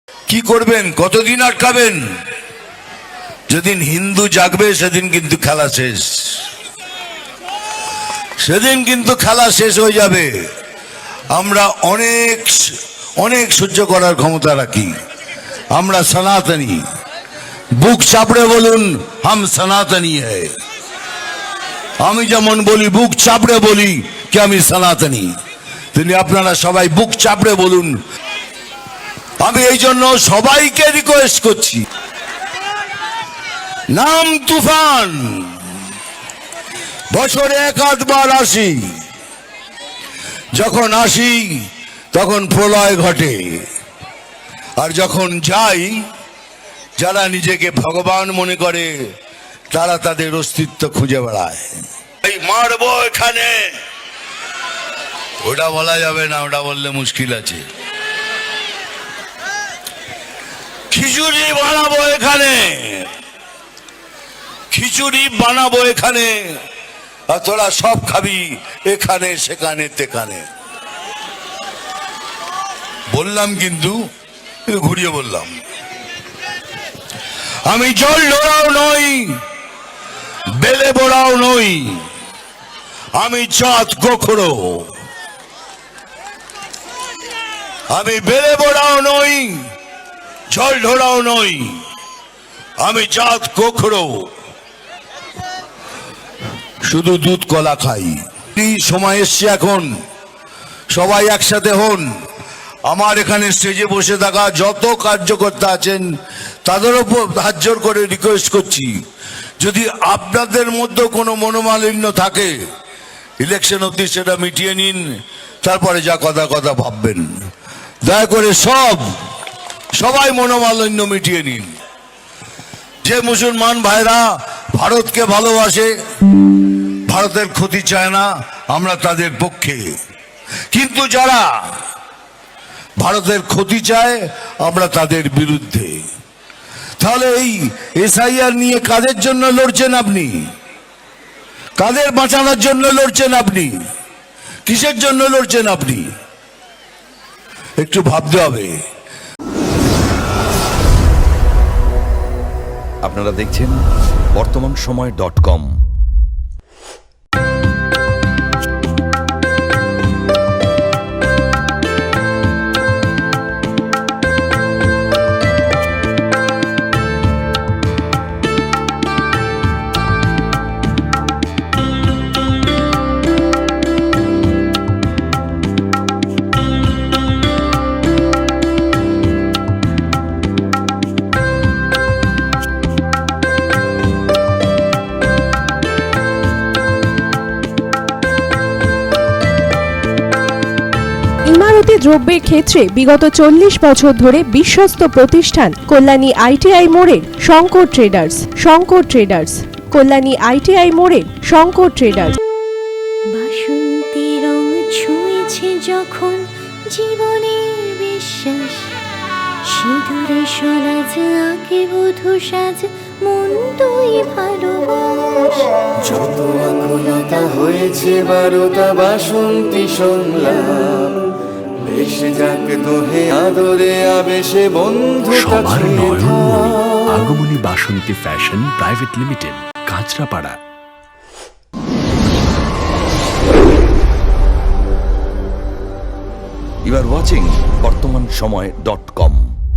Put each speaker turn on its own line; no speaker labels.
কি করবেন? কতদিন আটকাবেন? যেদিন হিন্দু জাগবে সেদিন কিন্তু খেলা শেষ, সেদিন কিন্তু খেলা শেষ হয়ে যাবে। আমরা অনেক অনেক সহ্য করার ক্ষমতা রাখি। আমরা সনাতনী, বুক চাপড়ে বলুন হাম সনাতনী হ্যায়। আমি যেমন বলি, বুক চাপড়ে বলি কি আমি সনাতনী, তিনি আপনারা সবাই বুক চাপড়ে বলুন। আমি এই জন্য সবাইকে রিকোয়েস্ট করছি, নাম তুফান, বছরে এক আধবার আসি, যখন আসি তখন প্রলয় ঘটে, আর যখন যাই যারা নিজেকে ভগবান মনে করে তারা তাদের অস্তিত্ব খুঁজে বেড়ায়। এই মারবো এখানে, ওটা বলা যাবে না, ওটা বললে মুশকিল আছে। খিচুড়ি বানাবো এখানে, খিচুড়ি বানাবো এখানে, আর তোরা সব খাবি এখানে সেখানে তেখানে। বললাম কিন্তু ঘুরিয়ে বললাম। আমি জল ঢোড়াও নই, বেলে বোড়াও নই, আমি চাঁদ গোখরো। আমি বেলে বোড়াও নই, জল ঢোড়াও নই, আমি চাঁদ গোখরো। শুধু দুধ কলা খাই। সময় এসছে এখন, সবাই একসাথে হন। আমার এখানে স্টেজে বসে থাকা যত কার্যকর্তা আছেন তাদের উপর হাত জোর করে রিকোয়েস্ট করছি, যদি আপনাদের মধ্যে কোনো মনোমালিন্য থাকে ইলেকশন অবধি সেটা মিটিয়ে নিন, তারপরে যা কথা কথা ভাববেন। দয়া করে সবাই মনোমালিন্য মিটিয়ে নিন। যে মুসলমান ভাইরা ভারতকে ভালোবাসে, ভারতের ক্ষতি চায় না, আমরা তাদের পক্ষে। কিন্তু যারা ভারতের ক্ষতি চায় আমরা তাদের বিরুদ্ধে। তাহলে এই এসআইআর নিয়ে কাদের জন্য লড়ছেন আপনি? কাদের বাঁচানোর জন্য লড়ছেন আপনি? কিসের জন্য লড়ছেন আপনি? একটু ভাবতে হবে।
আপনারা দেখছেন বর্তমানসময়.com।
ইমারতি দ্রব্যের ক্ষেত্রে বিগত 40 বছর ধরে বিশ্বস্ত প্রতিষ্ঠান কল্যাণী আইটিআই মোড়ের Shankar traders. Shankar traders, Kalyani ITI মোড়ের শঙ্কর ট্রেডার্স।
বাসন্তী রং ছুঁয়েছে যখন জীবনের বিশ্বাস, সিঁদুরে সরাজ আঁকে বধূ সাজ, মন তুই ভালোবাস।
যত আকুলতা হয়েছে বারোটা বাসন্তী সংলাপ, বেশে যাক দোহে আদরে আবেশে বন্ধুতা
সবার নয়নমণি Agamani Basanti fashion private limited, Kanchrapara.
You are watching বর্তমানসময়.com।